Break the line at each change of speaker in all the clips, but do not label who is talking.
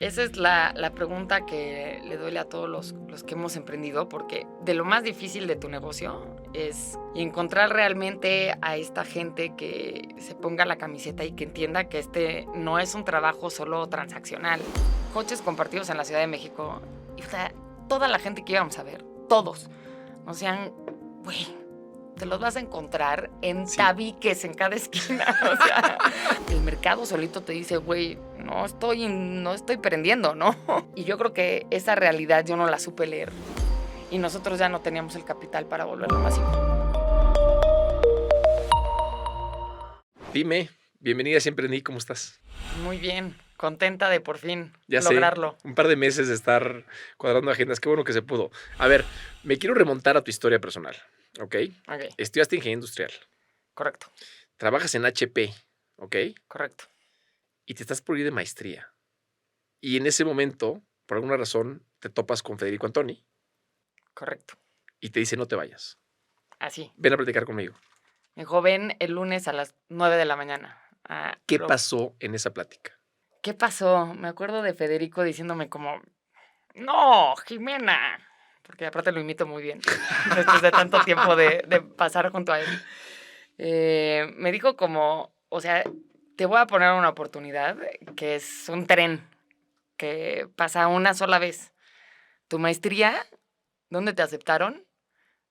Esa es la pregunta que le duele a todos los que hemos emprendido, porque de lo más difícil de tu negocio es encontrar realmente a esta gente que se ponga la camiseta y que entienda que este no es un trabajo solo transaccional. Coches compartidos en la Ciudad de México, y o sea, toda la gente que íbamos a ver, todos, o sea, güey, te los vas a encontrar en tabiques en cada esquina. O sea, el mercado solito te dice, güey, no estoy prendiendo, ¿no? Y yo creo que esa realidad yo no la supe leer. Y nosotros ya no teníamos el capital para volverlo masivo.
Dime, bienvenida a Siempre Emprendí, ¿cómo estás?
Muy bien, contenta de por fin
Ya
lograrlo.
sé, un par de meses de estar cuadrando agendas, qué bueno que se pudo. A ver, me quiero remontar a tu historia personal, ¿ok?
Ok,
Estudiaste ingeniería industrial,
correcto,
trabajas en HP, ¿ok?
correcto.
Y te estás por ir de maestría. Y en ese momento, por alguna razón, te topas con Federico Antoni
Correcto.
y te dice, no te vayas,
Así.
ven a platicar conmigo.
Me dijo, ven el lunes a las 9 de la mañana.
¿Qué pasó en esa plática?
¿Qué pasó? Me acuerdo de Federico diciéndome como, no, Jimena, porque aparte lo imito muy bien, después de tanto tiempo de pasar junto a él. Me dijo como, o sea, te voy a poner una oportunidad que es un tren que pasa una sola vez. ¿Tu maestría? ¿Dónde te aceptaron?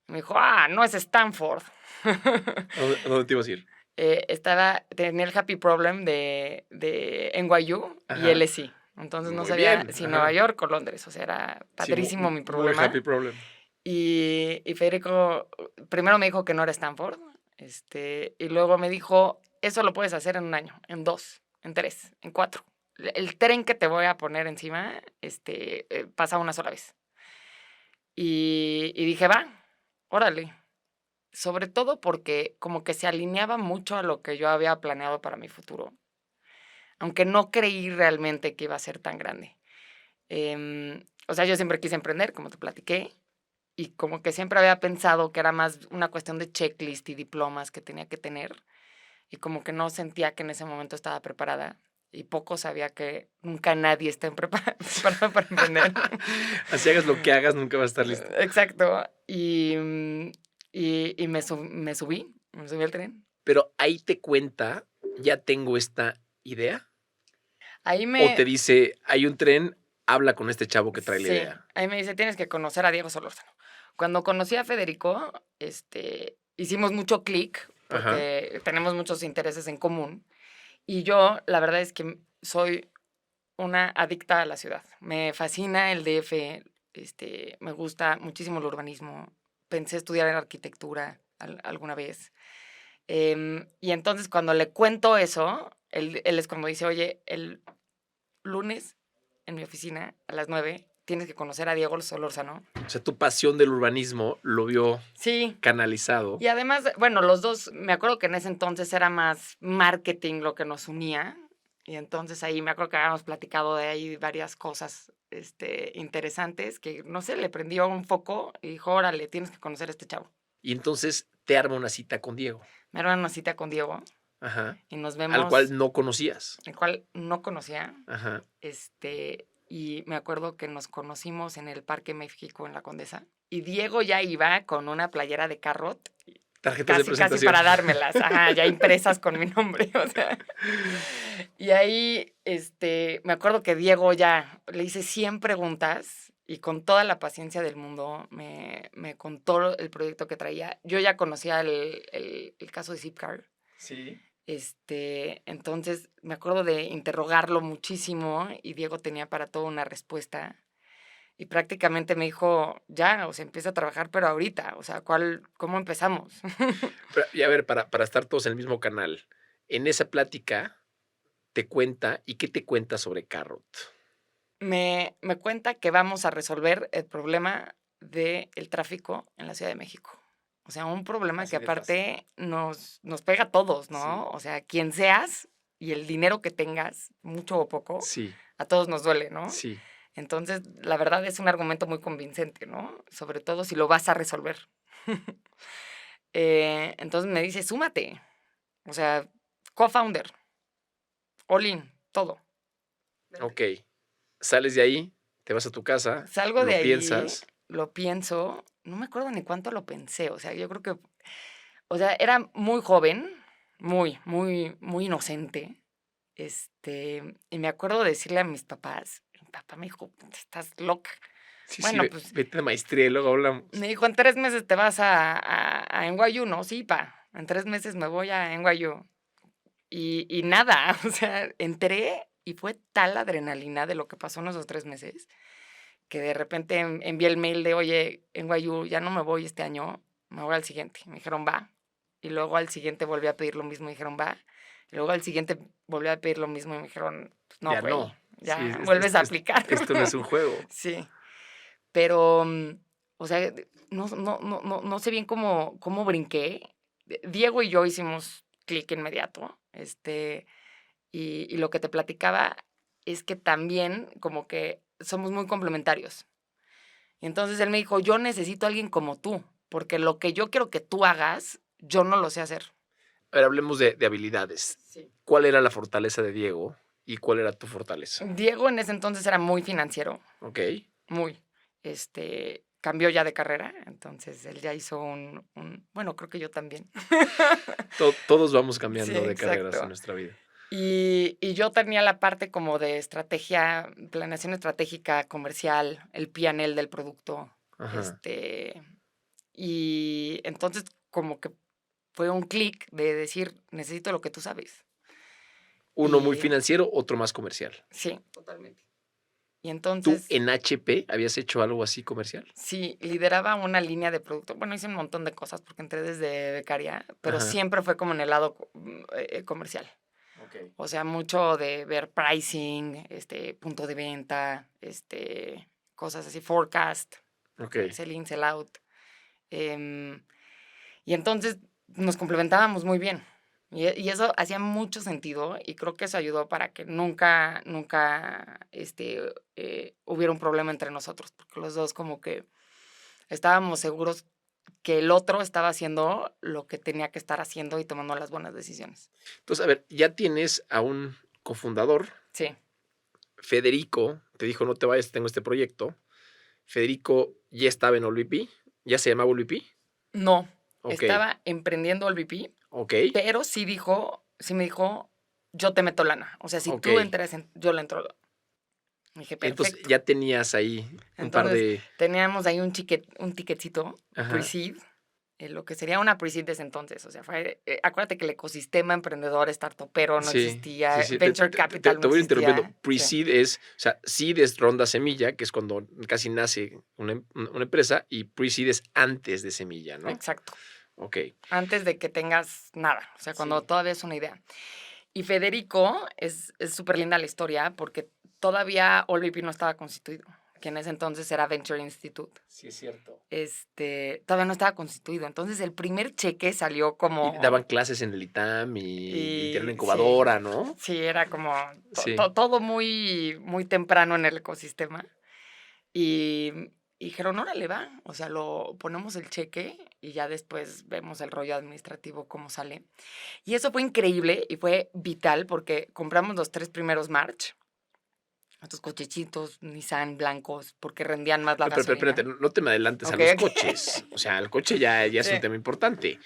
Me dijo, no es Stanford.
¿A dónde te ibas a ir?
Tenía el Happy Problem de NYU y
Ajá.
LSE. Entonces no
Muy
sabía
bien,
si
ajá.
Nueva York o Londres. O sea, era
Sí,
padrísimo mi
muy
problema.
happy problem.
Y Federico primero me dijo que no era Stanford. Y luego me dijo, eso lo puedes hacer en 1 año, en 2, en 3, en 4. El tren que te voy a poner encima pasa una sola vez. Y dije, va, órale. Sobre todo porque como que se alineaba mucho a lo que yo había planeado para mi futuro, aunque no creí realmente que iba a ser tan grande. O sea, yo siempre quise emprender, como te platiqué, y como que siempre había pensado que era más una cuestión de checklist y diplomas que tenía que tener, y como que no sentía que en ese momento estaba preparada, y poco sabía que nunca nadie está preparado para emprender.
Así hagas lo que hagas, nunca vas a estar listo.
Exacto. Y me subí al tren.
Pero ahí te cuenta, ya tengo esta idea.
Ahí
O te
me
dice, hay un tren, habla con este chavo que trae la
Sí,
idea.
ahí me dice: "Tienes que conocer a Diego Solórzano". Cuando conocí a Federico, hicimos mucho clic,
Ajá.
porque tenemos muchos intereses en común, y yo, la verdad es que soy una adicta a la ciudad. Me fascina el DF, me gusta muchísimo el urbanismo. Pensé estudiar en arquitectura alguna vez. Y entonces, cuando le cuento eso, él es cuando dice: "Oye, el lunes en mi oficina a las 9 tienes que conocer a Diego Solórzano".
O sea, tu pasión del urbanismo lo vio
Sí.
canalizado.
Y además, bueno, los 2, me acuerdo que en ese entonces era más marketing lo que nos unía, y entonces ahí me acuerdo que habíamos platicado de ahí varias cosas, interesantes que, no sé, le prendió un foco y dijo: "Órale, tienes que conocer a este chavo".
Y entonces te arma una cita con Diego.
Me arman una cita con Diego
Ajá.
y nos
Al
vemos,
cual no conocías.
el cual no conocía,
Ajá.
y me acuerdo que nos conocimos en el Parque México en La Condesa, y Diego ya iba con una playera de Carrot,
Tarjetas de
casi
presentación.
para dármelas, ajá, ya impresas con mi nombre, o sea. Y ahí, me acuerdo que Diego ya le hice 100 preguntas y con toda la paciencia del mundo me contó el proyecto que traía. Yo ya conocía el caso de Zipcar.
Sí.
Entonces me acuerdo de interrogarlo muchísimo y Diego tenía para todo una respuesta. Y prácticamente me dijo, ya, o sea, empieza a trabajar, pero ahorita, o sea, ¿cómo empezamos?
Pero, y a ver, para estar todos en el mismo canal, en esa plática te cuenta, ¿y qué te cuenta sobre Carrot?
Me cuenta que vamos a resolver el problema del tráfico en la Ciudad de México. O sea, un problema que
Así de fácil.
aparte nos pega a todos,
Sí.
¿no? O sea, quien seas y el dinero que tengas, mucho o poco,
Sí,
a todos nos duele, ¿no?
sí.
Entonces, la verdad es un argumento muy convincente, ¿no? Sobre todo si lo vas a resolver. Entonces me dice, súmate. O sea, co-founder, all in, todo.
Ok. Sales de ahí, te vas a tu casa,
Salgo de
lo
ahí,
piensas.
lo pienso, no me acuerdo ni cuánto lo pensé, o sea, yo creo que, o sea, era muy joven, muy inocente, y me acuerdo decirle a mis papás, mi papá me dijo: "Estás loca".
Sí,
Bueno, pues,
vete de maestría y luego hablamos.
me dijo: "En 3 meses te vas a NYU", ¿no? "Sí, pa, en 3 meses me voy a NYU". Y nada, o sea, entré y fue tal la adrenalina de lo que pasó en esos 3 meses, que de repente envié el mail de: "Oye, NYU, ya no me voy este año, me voy al siguiente". Me dijeron: "Va". Y luego al siguiente volví a pedir lo mismo, y dijeron: "Va". Y luego al siguiente volví a pedir lo mismo, y me dijeron: "Pues no,
Ya
güey,
no. Sí,
ya vuelves a aplicar".
esto no es un juego.
Sí, pero, o sea, no sé bien cómo brinqué. Diego y yo hicimos clic inmediato, y lo que te platicaba es que también como que somos muy complementarios. Y entonces él me dijo: "Yo necesito a alguien como tú, porque lo que yo quiero que tú hagas, yo no lo sé hacer".
A ver, hablemos de habilidades.
Sí.
¿Cuál era la fortaleza de Diego y cuál era tu fortaleza?
Diego en ese entonces era muy financiero,
Okey.
muy. Cambió ya de carrera, entonces él ya hizo bueno, creo que yo también.
Todos vamos
Sí,
cambiando de carreras en
exacto.
nuestra vida.
Y yo tenía la parte como de estrategia, planeación estratégica, comercial, el P&L del producto,
Ajá.
y entonces como que fue un clic de decir: "Necesito lo que tú sabes".
Uno muy
Y
financiero, otro más comercial.
sí, totalmente. Y
¿Tú
entonces,
en HP habías hecho algo así comercial?
sí, lideraba una línea de producto. Bueno, hice un montón de cosas porque entré desde becaria, pero
Ajá.
siempre fue como en el lado comercial.
Okey.
O sea, mucho de ver pricing, punto de venta, cosas así, forecast,
Okey.
sell in, sell out. Em, y entonces nos complementábamos muy bien. Y eso hacía mucho sentido y creo que eso ayudó para que nunca hubiera un problema entre nosotros, porque los dos como que estábamos seguros que el otro estaba haciendo lo que tenía que estar haciendo y tomando las buenas decisiones.
Entonces, a ver, ya tienes a un cofundador,
Sí.
Federico, te dijo: "No te vayas, tengo este proyecto". Federico ya estaba en Olvipi, ¿ya se llamaba Olvipi?
No,
Okey,
estaba emprendiendo el VP,
okey,
pero sí me dijo: "Yo te meto lana, o sea, si tú
okey.
entras yo le entro". Dije:
Entonces,
"Perfecto".
ya tenías ahí un par
Entonces,
de
teníamos ahí un ticketcito,
ajá,
pre-seed, lo que sería una pre-seed de ese entonces, o sea, acuérdate que el ecosistema emprendedor startupero no
sí, sí,
existía,
sí,
venture capital no
te voy a ir interrumpiendo.
existía. Sí,
Pre-seed es, o sea, seed es ronda semilla, que es cuando casi nace una empresa, y pre-seed es antes de semilla, ¿no?
exacto,
Okey.
antes de que tengas nada, o sea, cuando
Sí.
todavía es una idea. Y Federico es súper linda la historia porque todavía Allbp no estaba constituido, que en ese entonces era Venture Institute.
Sí, es cierto.
Todavía no estaba constituido. Entonces el primer cheque salió
Y daban
como,
clases en el ITAM y tenían una
y sí,
incubadora, ¿no?
sí, era como
Sí.
todo muy temprano en el ecosistema. Y, y dijeron, órale, va, o sea, lo ponemos el cheque y ya después vemos el rollo administrativo cómo sale. Y eso fue increíble y fue vital porque compramos los 3 primeros March, estos cochecitos Nissan blancos, porque rendían más la
Pero espérate,
gasolina.
no te me adelantes a
Ok,
los
ok.
coches. O sea, el coche ya es un
Sí,
tema importante.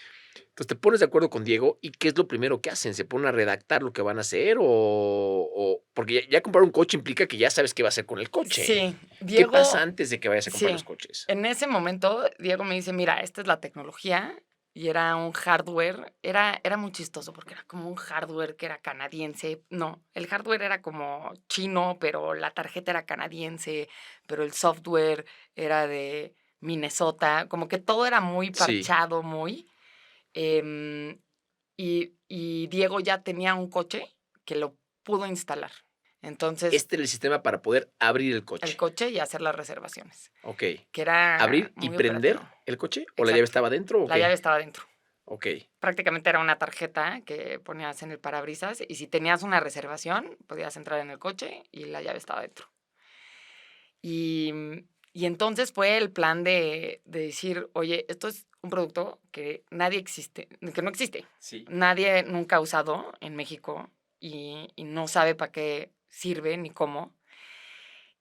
Entonces, te pones de acuerdo con Diego, ¿y qué es lo primero que hacen? ¿Se ponen a redactar lo que van a hacer o? Porque ya comprar un coche implica que ya sabes qué va a hacer con el coche.
sí.
¿Qué pasa
Diego,
antes de que vayas a comprar los
sí.
coches?
En ese momento, Diego me dice, mira, esta es la tecnología y era un hardware, era muy chistoso porque era como un hardware que era canadiense. No, el hardware era como chino, pero la tarjeta era canadiense, pero el software era de Minnesota, como que todo era muy
Sí.
parchado, muy. em, y Diego ya tenía un coche que lo pudo instalar. Entonces,
Este era el sistema para poder abrir el
el
coche.
coche y hacer las reservaciones,
Okey.
que era
¿Abrir y
muy
prender
operativo.
el coche? ¿O la llave
Exacto.
estaba dentro o
La llave
qué?
estaba dentro.
Okey.
Prácticamente era una tarjeta que ponías en el parabrisas y si tenías una reservación, podías entrar en el coche y la llave estaba dentro. Y entonces fue el plan de decir, oye, esto es un producto que que no existe.
Sí.
Nadie nunca ha usado en México y no sabe para qué sirve ni cómo.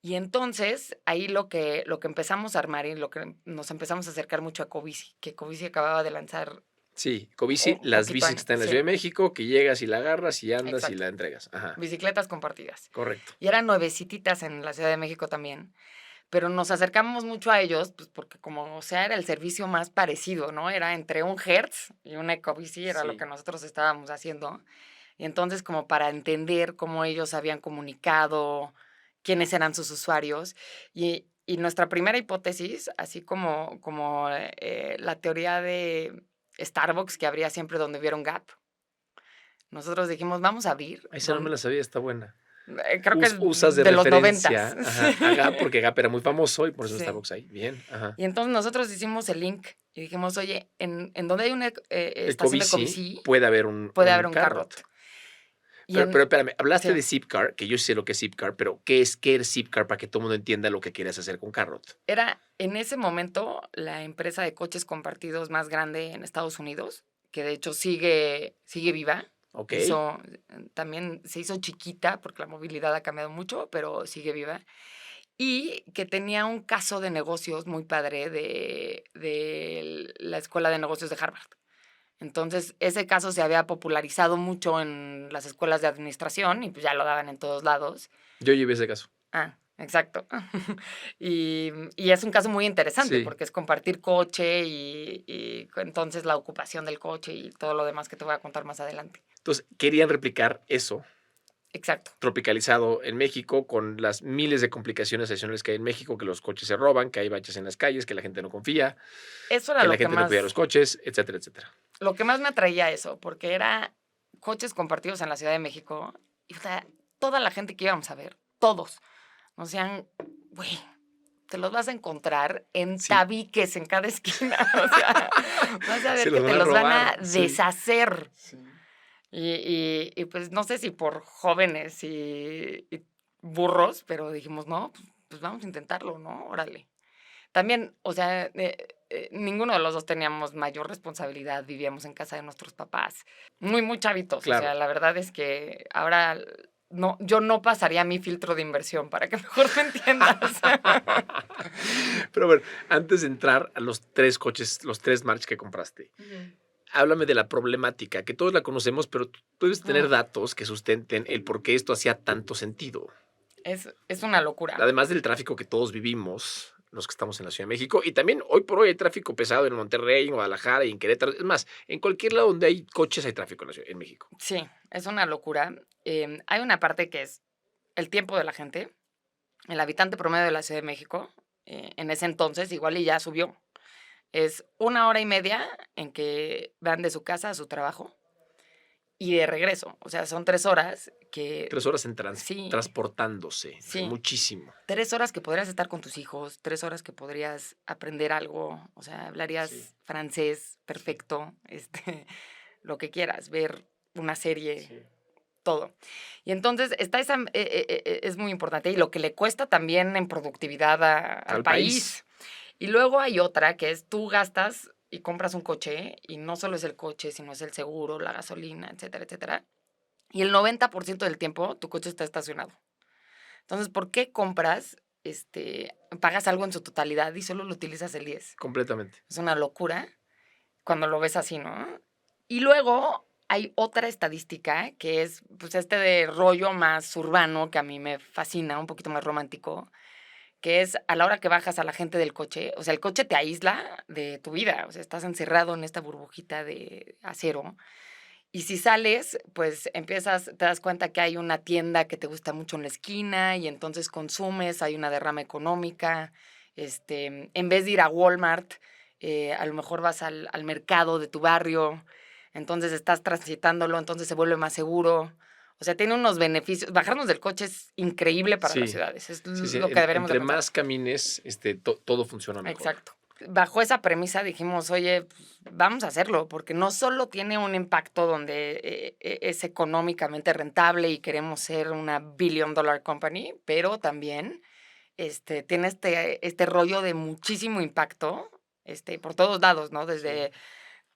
Y entonces, ahí lo que empezamos a armar y lo que nos empezamos a acercar mucho a Covici, que Covici acababa de lanzar
Sí, Covici,
un
las
poquito
bicis que
antes.
están en la
Sí,
Ciudad de México, que llegas y la agarras y andas y
exacto.
la entregas. Ajá,
Bicicletas compartidas.
correcto.
Y eran nuevecititas en la Ciudad de México también. Pero nos acercamos mucho a ellos, pues porque como o sea, era el servicio más parecido, ¿no? Era entre un Hertz y una Ecobici, era lo que
Sí.
nosotros estábamos haciendo. Y entonces, como para entender cómo ellos habían comunicado, quiénes eran sus usuarios. Y nuestra primera hipótesis, así como la teoría de Starbucks, que habría siempre donde hubiera un Gap, nosotros dijimos, vamos a abrir,
Esa no me la sabía, está buena.
creo que es
Usas de
de los noventas.
referencia, ajá, a Gap, porque Gap era muy famoso y por eso
Sí.
Starbucks ahí. Bien, ajá.
Y entonces nosotros hicimos el link y dijimos, oye, en donde hay una estación de
Ecobici
Ecobici,
puede haber
puede
un
haber un
Carrot.
Carrot. Y
Pero espérame, hablaste
sí,
de Zipcar, que yo sé lo que es Zipcar, pero qué es Zipcar para que todo el mundo entienda lo que quieres hacer con Carrot?
era en ese momento la empresa de coches compartidos más grande en Estados Unidos, que de hecho sigue viva.
Ok.
También se hizo chiquita porque la movilidad ha cambiado mucho, pero sigue viva. Y que tenía un caso de negocios muy padre de la Escuela de Negocios de Harvard. Entonces, ese caso se había popularizado mucho en las escuelas de administración y pues ya lo daban en todos lados.
Yo llevé ese caso.
Exacto. Y es un caso muy interesante
Sí.
porque es compartir coche y entonces la ocupación del coche y todo lo demás que te voy a contar más adelante.
Entonces, querían replicar eso
Exacto.
tropicalizado en México con las miles de complicaciones adicionales que hay en México, que los coches se roban, que hay baches en las calles, que la gente no confía,
Eso era
que la gente no cuida los coches, etcétera, etcétera.
lo que más me atraía eso, porque era coches compartidos en la Ciudad de México y o sea, toda la gente que íbamos a ver, todos, nos decían, güey, te los vas a encontrar en
Sí.
tabiques en cada esquina. O sea, vas a ver
Se
que
los van
te
a
los van a
robar, sí.
deshacer.
Sí.
Y pues no sé si por jóvenes y burros, pero dijimos, no, pues vamos a intentarlo, ¿no? Órale. También, o sea, ninguno de los dos teníamos mayor responsabilidad, vivíamos en casa de nuestros papás, muy chavitos. O sea,
Claro.
la verdad es que ahora no, yo no pasaría mi filtro de inversión para que mejor me entiendas.
Pero a ver, antes de entrar a los 3 coches, los 3 March que compraste, háblame de la problemática, que todos la conocemos, pero tú debes tener datos que sustenten el por qué esto hacía tanto sentido.
Es una locura.
Además del tráfico que todos vivimos, los que estamos en la Ciudad de México, y también hoy por hoy hay tráfico pesado en Monterrey, en Guadalajara y en Querétaro. Es más, en cualquier lado donde hay coches hay tráfico en, en México.
Sí, es una locura. Hay una parte que es el tiempo de la gente. El habitante promedio de la Ciudad de México, en ese entonces, igual y ya subió. Es 1 hora y media en que van de su casa a su trabajo y de regreso. O sea, son 3 horas que
3 horas en
sí,
transportándose.
sí.
Muchísimo.
3 horas que podrías estar con tus hijos, 3 horas que podrías aprender algo. O sea, hablarías
Sí.
francés perfecto, lo que quieras, ver una serie, todo. Y entonces está es muy importante y lo que le cuesta también en productividad al país. Y luego hay otra que es tú gastas y compras un coche y no solo es el coche, sino es el seguro, la gasolina, etcétera, etcétera. Y el 90% del tiempo tu coche está estacionado. Entonces, ¿por qué compras, pagas algo en su totalidad y solo lo utilizas el 10?
Completamente.
Es una locura cuando lo ves así, ¿no? Y luego hay otra estadística que es, pues, de rollo más urbano que a mí me fascina, un poquito más romántico, que es a la hora que bajas a la gente del coche, o sea, el coche te aísla de tu vida, o sea, estás encerrado en esta burbujita de acero. Y si sales, pues te das cuenta que hay una tienda que te gusta mucho en la esquina y entonces consumes, hay una derrama económica. En vez de ir a Walmart, a lo mejor vas al mercado de tu barrio, entonces estás transitándolo, entonces se vuelve más seguro. O sea, tiene unos beneficios. Bajarnos del coche es increíble para las
Sí.
ciudades. Es
Sí.
lo que deberíamos de
Entre
pensar.
más camines, todo funciona mejor.
Exacto. Bajo esa premisa dijimos, oye, pues, vamos a hacerlo, porque no solo tiene un impacto donde es económicamente rentable y queremos ser una billion dollar company, pero también tiene este rollo de muchísimo impacto por todos lados, ¿no? Desde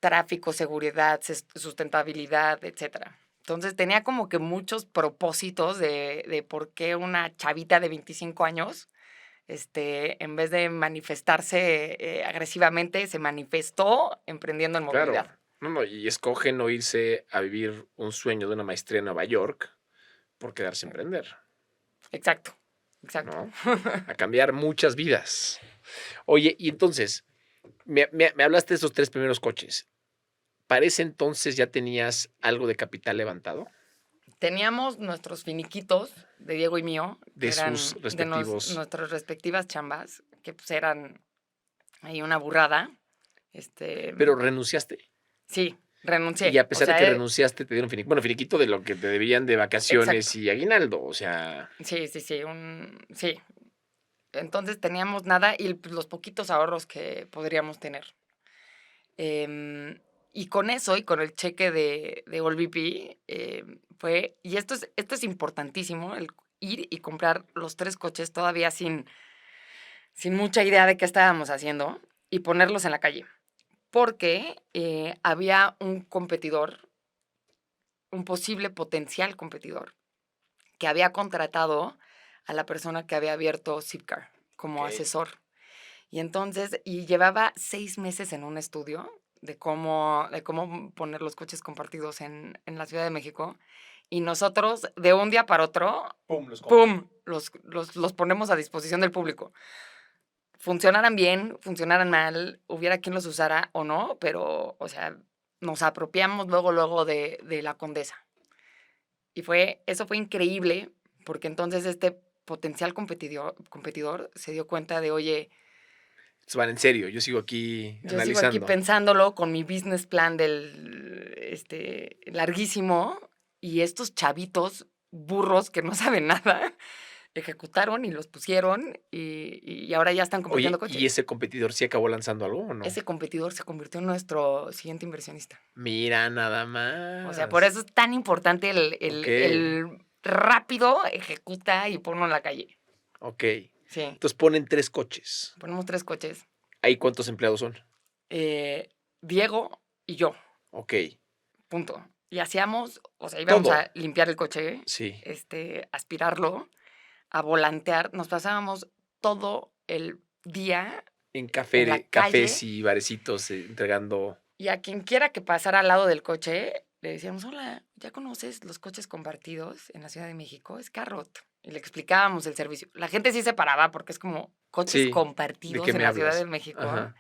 tráfico, seguridad, sustentabilidad, etcétera. Entonces tenía como que muchos propósitos de por qué una chavita de 25 años, en vez de manifestarse agresivamente, se manifestó emprendiendo en
Claro.
movilidad.
No, y escogen no irse a vivir un sueño de una maestría en Nueva York por quedarse a emprender,
Exacto, exacto.
¿no? A cambiar muchas vidas. Oye, y entonces, me hablaste de esos 3 primeros coches. ¿Para ese entonces ya tenías algo de capital levantado
Teníamos nuestros finiquitos de Diego y mío, que
de sus
eran de
respectivos?
nuestras respectivas chambas, que pues eran ahí una burrada.
Pero renunciaste.
Sí,
Y
renuncié.
a
O
pesar de
sea,
que renunciaste, te dieron bueno, finiquito de lo que te debían de
exacto.
vacaciones y aguinaldo, o sea,
Sí, sí, sí, sí. Entonces teníamos nada y pues, los poquitos ahorros que podríamos tener. Y con eso y con el cheque de AllVP fue, y esto es importantísimo, el ir y comprar los 3 coches todavía sin mucha idea de qué estábamos haciendo y ponerlos en la calle. Porque había un competidor, un posible potencial competidor, que había contratado a la persona que había abierto Zipcar como
okey.
asesor. Y llevaba 6 meses en un estudio de cómo poner los coches compartidos en la Ciudad de México. Y nosotros, de un día para otro,
Pum, los compras.
¡pum!, los ponemos a disposición del público. Funcionaran bien, funcionaran mal, hubiera quien los usara o no, pero, o sea, nos apropiamos luego de la Condesa. Y eso fue increíble, porque entonces este potencial competidor se dio cuenta de, oye,
Se van en serio, yo sigo aquí
yo sigo aquí
analizando.
pensándolo con mi business plan larguísimo, y estos chavitos burros que no saben nada, ejecutaron y los pusieron, y ahora ya están comprando
Oye, ¿y
coches.
ese competidor sí acabó lanzando algo o no?
Ese competidor se convirtió en nuestro siguiente inversionista.
Mira, nada
O sea, por
más.
eso es tan importante
Okey,
el rápido ejecuta y ponlo en la calle.
okey.
Sí,
Entonces ponen 3 coches.
ponemos 3 coches.
¿Ahí cuántos empleados son?
Diego y yo,
Okey.
punto. Y hacíamos, o sea, íbamos
Todo.
a limpiar el coche,
Sí.
aspirarlo, a volantear. Nos pasábamos todo el día
En
en la
cafés
calle,
y barecitos, entregando.
y a quien quiera que pasara al lado del coche, le decíamos: "Hola, ¿ya conoces los coches compartidos en la Ciudad de México? Es Carrot". Y le explicábamos el servicio. La gente sí se paraba porque es como, ¿coches
Sí, ¿de qué
compartidos en
me
la Ciudad de
hablas?
México?
Ajá.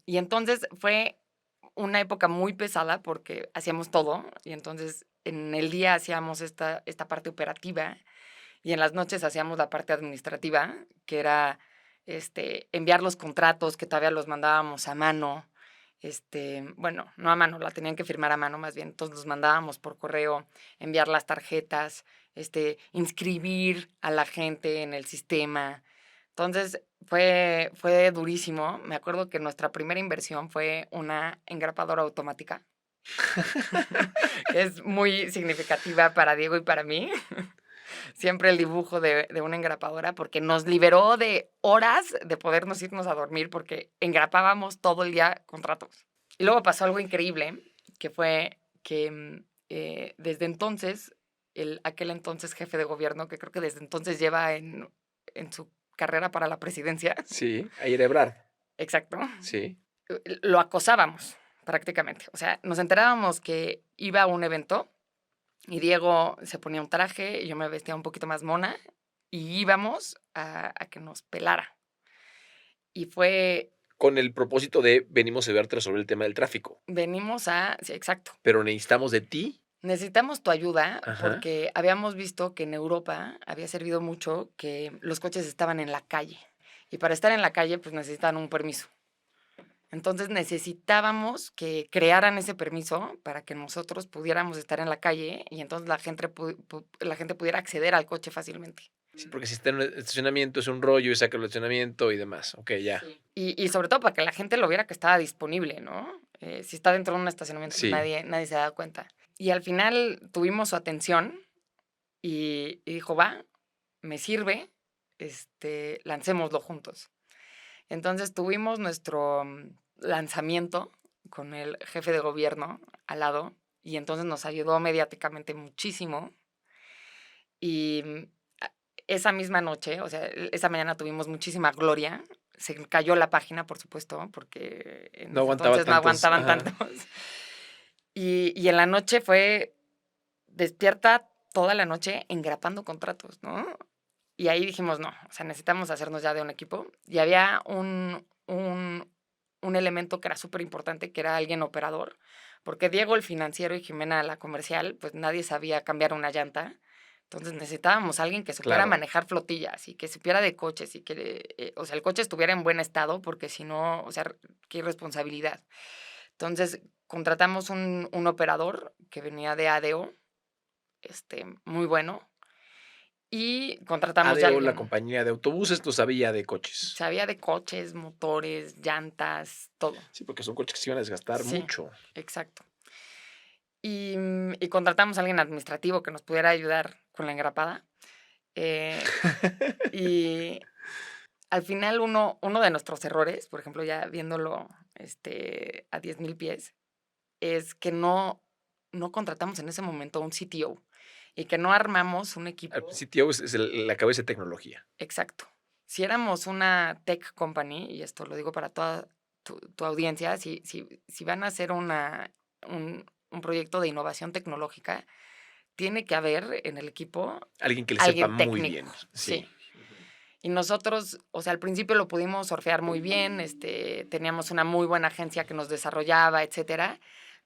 Y entonces fue una época muy pesada porque hacíamos todo, y entonces en el día hacíamos esta parte operativa, y en las noches hacíamos la parte administrativa, que era, enviar los contratos, que todavía los mandábamos a mano. Bueno, no a mano, la tenían que firmar a mano más bien. Entonces los mandábamos por correo, enviar las tarjetas, inscribir a la gente en el sistema. Entonces fue durísimo. Me acuerdo que nuestra primera inversión fue una engrapadora automática, que es muy significativa para Diego y para mí. Siempre el dibujo de una engrapadora, porque nos liberó de horas de podernos irnos a dormir, porque engrapábamos todo el día contratos. Y luego pasó algo increíble, que fue que desde entonces, aquel entonces jefe de gobierno, que creo que desde entonces lleva en su carrera para la presidencia,
Sí, ahí era Ebrard.
exacto,
Sí.
lo acosábamos prácticamente. O sea, nos enterábamos que iba a un evento y Diego se ponía un traje y yo me vestía un poquito más mona y íbamos a que nos pelara. Y
Con el propósito de venimos a ayudarte a resolver el tema del tráfico,
sí, exacto.
pero necesitamos de ti.
Necesitamos tu ayuda
Ajá.
porque habíamos visto que en Europa había servido mucho que los coches estaban en la calle. Y para estar en la calle, pues necesitan un permiso. Entonces necesitábamos que crearan ese permiso para que nosotros pudiéramos estar en la calle y entonces la gente pudiera acceder al coche fácilmente.
Sí, porque si está en un estacionamiento es un rollo y saca el estacionamiento y demás. Okey, ya.
Sí. Y sobre todo para que la gente lo viera que estaba disponible, ¿no? Si está dentro de un estacionamiento, pues
Sí.
nadie se da cuenta. Y al final tuvimos su atención y dijo, va, me sirve, lancémoslo juntos. Entonces tuvimos nuestro lanzamiento con el jefe de gobierno al lado y entonces nos ayudó mediáticamente muchísimo. Y esa misma noche, o sea, esa mañana tuvimos muchísima gloria. Se cayó la página, por supuesto, porque en
No
ese
aguantaba
entonces no
tantos.
aguantaban
Ajá.
tantos. Y en la noche fue despierta toda la noche engrapando contratos, ¿no? Y ahí dijimos, no, o sea, necesitamos hacernos ya de un equipo. Y había un elemento que era súper importante, que era alguien operador, porque Diego, el financiero, y Jimena, la comercial, pues nadie sabía cambiar una llanta. Entonces necesitábamos alguien que supiera
Claro.
manejar flotillas y que supiera de coches y que, o sea, el coche estuviera en buen estado, porque si no, o sea, qué irresponsabilidad. Entonces contratamos un operador que venía de ADO, muy bueno, y contratamos ya
ADO, la
alguien.
compañía de autobuses, no sabía de coches.
Sabía de coches, motores, llantas, todo.
Sí, porque son coches que se iban a desgastar
Sí,
mucho.
exacto. Y contratamos a alguien administrativo que nos pudiera ayudar con la engrapada. eh, y al final uno de nuestros errores, por ejemplo, ya viéndolo a 10,000 pies, es que no contratamos en ese momento un CTO y que no armamos un
El
equipo.
CTO es la cabeza de tecnología.
Exacto. Si éramos una tech company, y esto lo digo para toda tu audiencia, si van a hacer un proyecto de innovación tecnológica, tiene que haber en el equipo
Alguien que le sepa
alguien
muy
técnico,
bien. Sí.
sí. Y nosotros, o sea, al principio lo pudimos surfear muy bien, teníamos una muy buena agencia que nos desarrollaba, etcétera,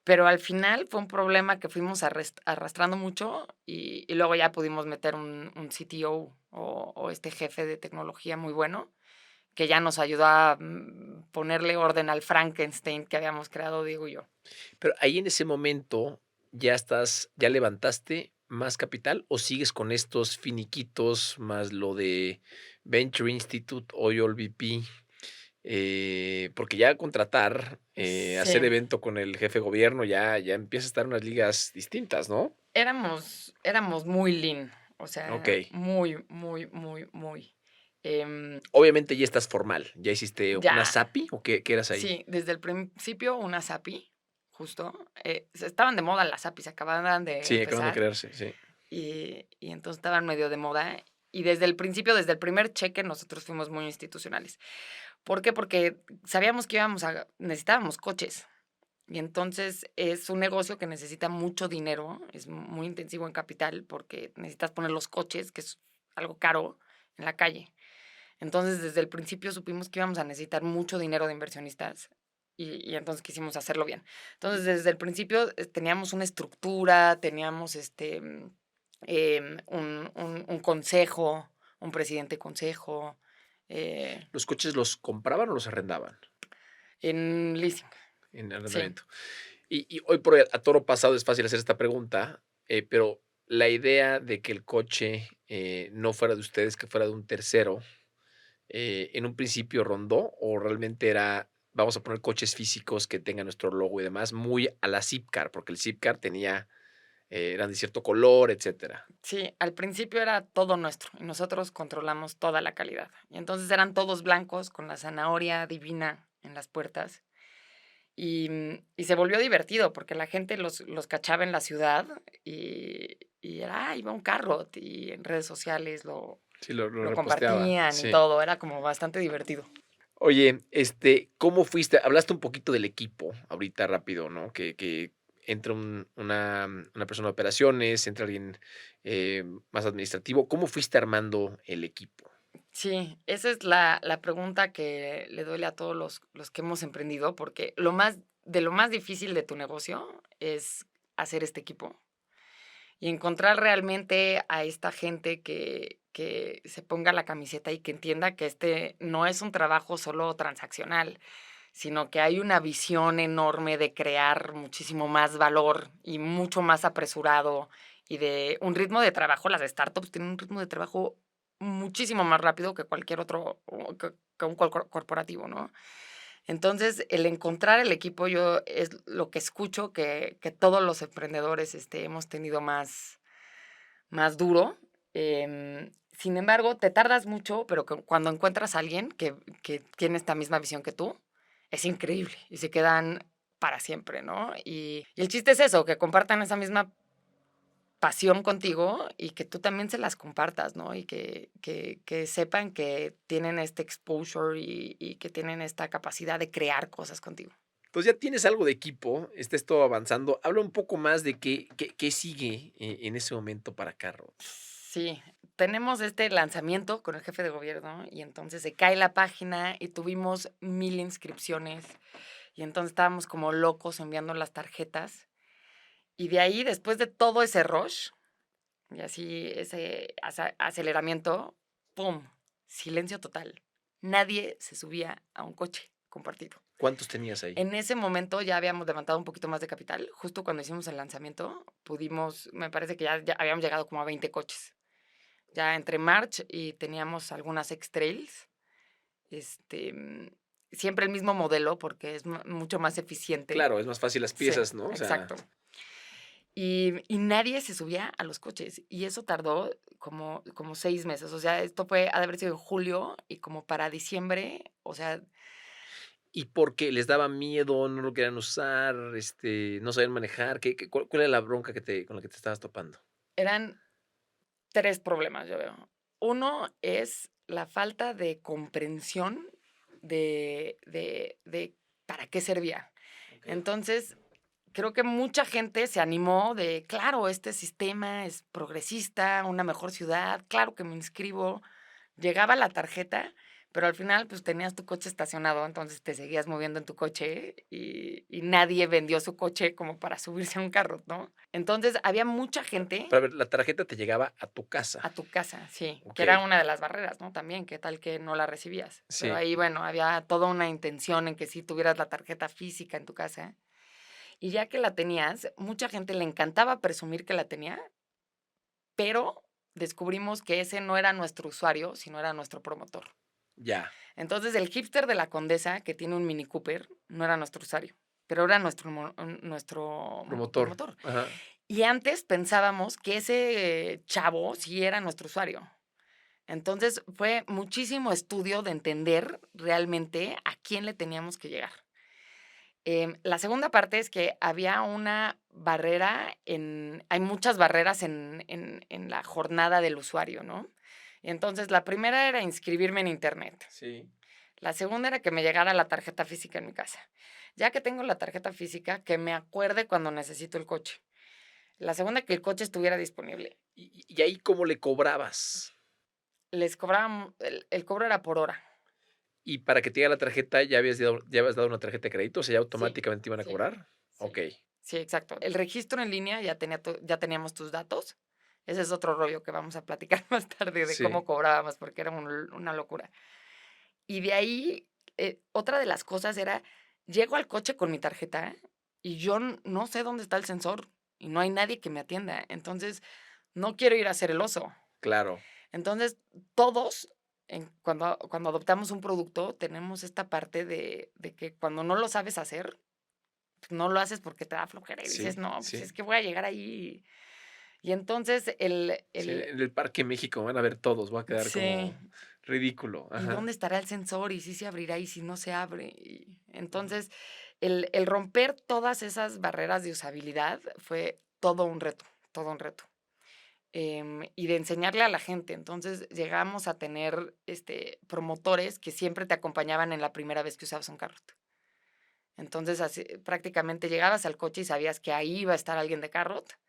pero al final fue un problema que fuimos arrastrando mucho y luego ya pudimos meter un CTO o este jefe de tecnología muy bueno, que ya nos ayudó a ponerle orden al Frankenstein que habíamos creado Diego y yo.
Pero ahí en ese momento ya levantaste más capital o sigues con estos finiquitos más lo de Venture Institute, Oil VP, porque ya contratar, hacer
Sí,
evento con el jefe de gobierno ya empieza a estar en unas ligas distintas, ¿no?
éramos muy lean, o
Ok.
sea, muy, muy, muy, muy. Em,
Obviamente ya estás formal. ¿Ya hiciste una
ya,
SAPI o qué eras ahí?
sí, desde el principio una SAPI, justo. Estaban de moda las SAPIs, acababan de
Sí, acaban de
empezar
crearse, sí.
y entonces estaban medio de moda. Y desde el principio, desde el primer cheque, nosotros fuimos muy institucionales. ¿Por qué? Porque sabíamos que necesitábamos coches. Y entonces es un negocio que necesita mucho dinero, es muy intensivo en capital porque necesitas poner los coches, que es algo caro, en la calle. Entonces, desde el principio supimos que íbamos a necesitar mucho dinero de inversionistas y entonces quisimos hacerlo bien. Entonces, desde el principio teníamos una estructura, teníamos un consejo, un presidente consejo, eh,
¿Los coches los compraban o los arrendaban
en leasing.
en
Sí,
arrendamiento? Y hoy por hoy, a toro pasado es fácil hacer esta pregunta, pero la idea de que el coche, no fuera de ustedes, que fuera de un tercero, ¿en un principio rondó o realmente era, vamos a poner coches físicos que tengan nuestro logo y demás, muy a la Zipcar? Porque el Zipcar tenía, eran de cierto color, etcétera.
sí, al principio era todo nuestro y nosotros controlamos toda la calidad. Y entonces eran todos blancos con la zanahoria divina en las puertas. Y se volvió divertido porque la gente los cachaba en la ciudad y era, iba un carro y en redes sociales
Sí, lo
lo
reposteaban,
compartían y
sí.
todo, era como bastante divertido.
Oye, ¿cómo fuiste? Hablaste un poquito del equipo ahorita rápido, ¿no? Que entra una persona de operaciones, entra alguien más administrativo. ¿Cómo fuiste armando el equipo?
Sí, esa es la pregunta que le duele a todos los que hemos emprendido, porque lo más difícil de tu negocio es hacer este equipo y encontrar realmente a esta gente que se ponga la camiseta y que entienda que no es un trabajo solo transaccional, sino que hay una visión enorme de crear muchísimo más valor y mucho más apresurado y de un ritmo de trabajo. Las startups tienen un ritmo de trabajo muchísimo más rápido que cualquier otro, o que un corporativo, ¿no? Entonces, el encontrar el equipo, yo es lo que escucho que todos los emprendedores hemos tenido más duro. Sin embargo, te tardas mucho, pero cuando encuentras a alguien que tiene esta misma visión que tú, es increíble y se quedan para siempre, ¿no? Y el chiste es eso, que compartan esa misma pasión contigo y que tú también se las compartas, ¿no? Y que sepan que tienen este exposure y que tienen esta capacidad de crear cosas contigo.
Entonces ya tienes algo de equipo, está esto avanzando. Habla un poco más de qué sigue en ese momento para Carrot.
Sí, tenemos este lanzamiento con el jefe de gobierno y entonces se cae la página y tuvimos 1000 inscripciones y entonces estábamos como locos enviando las tarjetas y de ahí, después de todo ese rush y así ese aceleramiento, ¡pum! Silencio total. Nadie se subía a un coche compartido.
¿Cuántos tenías ahí?
En ese momento ya habíamos levantado un poquito más de capital. Justo cuando hicimos el lanzamiento, pudimos, me parece que ya habíamos llegado como a 20 coches. Ya entre March y teníamos algunas X-Trails. Este, mm, Siempre el mismo modelo porque es mucho más eficiente.
Claro, es más fácil las
Sí,
piezas, ¿no? O sea,
exacto. Y nadie se subía a los coches. Y eso tardó como 6 meses. O sea, esto ha de haber sido en julio y como para diciembre, o sea,
¿y porque les daba miedo, no lo querían usar, no sabían manejar? ¿Cuál era la bronca con la que te estabas topando?
eran 3 problemas, yo veo. Uno es la falta de comprensión de para qué servía.
Okey.
Entonces, creo que mucha gente se animó de, claro, este sistema es progresista, una mejor ciudad, claro que me inscribo. Llegaba la tarjeta, pero al final, pues, tenías tu coche estacionado, entonces te seguías moviendo en tu coche y nadie vendió su coche como para subirse a un carro, ¿no? Entonces, había mucha gente
Pero a ver, la tarjeta te llegaba a tu casa.
a tu casa, sí, que era
Okey,
una de las barreras, ¿no? También, ¿qué tal que no la recibías? Pero
sí.
ahí, bueno, había toda una intención en que sí tuvieras la tarjeta física en tu casa. Y ya que la tenías, mucha gente le encantaba presumir que la tenía, pero descubrimos que ese no era nuestro usuario, sino era nuestro promotor.
Ya,
Entonces, el hipster de la Condesa, que tiene un Mini Cooper, no era nuestro usuario, pero era nuestro
promotor.
promotor.
Ajá.
Y antes pensábamos que ese chavo sí era nuestro usuario. Entonces, fue muchísimo estudio de entender realmente a quién le teníamos que llegar. La segunda parte es que había una barrera hay muchas barreras en la jornada del usuario, ¿no? Entonces, la primera era inscribirme en Internet.
Sí.
La segunda era que me llegara la tarjeta física en mi casa. Ya que tengo la tarjeta física, que me acuerde cuando necesito el coche. La segunda, que el coche estuviera disponible.
¿Y ahí cómo le cobrabas?
Les cobraban, el cobro era por hora.
Y para que te llegue la tarjeta, ¿ya habías dado una tarjeta de crédito? O sea, ¿ya
Sí,
automáticamente te iban a
sí,
cobrar?
sí.
Okey.
Sí, exacto. El registro en línea ya teníamos tus datos. Ese es otro rollo que vamos a platicar más tarde de cómo
Sí.
cobrábamos, porque era una locura. Y de ahí, otra de las cosas era, llego al coche con mi tarjeta y yo no sé dónde está el sensor y no hay nadie que me atienda. Entonces, no quiero ir a hacer el oso.
Claro.
Entonces, todos, cuando adoptamos un producto, tenemos esta parte de que cuando no lo sabes hacer, pues, no lo haces porque te da flojera y dices:
Sí,
"No, pues es
sí.
que voy a llegar ahí". Y entonces
Sí,
el
en el Parque México van a ver todos, va a quedar
sí,
como ridículo.
¿y dónde
Ajá.
estará el sensor? ¿Y si se abrirá y si no se abre? Y entonces, el romper todas esas barreras de usabilidad fue todo un reto, todo un reto. Y de enseñarle a la gente. Entonces, llegamos a tener, promotores que siempre te acompañaban en la primera vez que usabas un Carrot. Entonces, así prácticamente llegabas al coche y sabías que ahí iba a estar alguien de Carrot,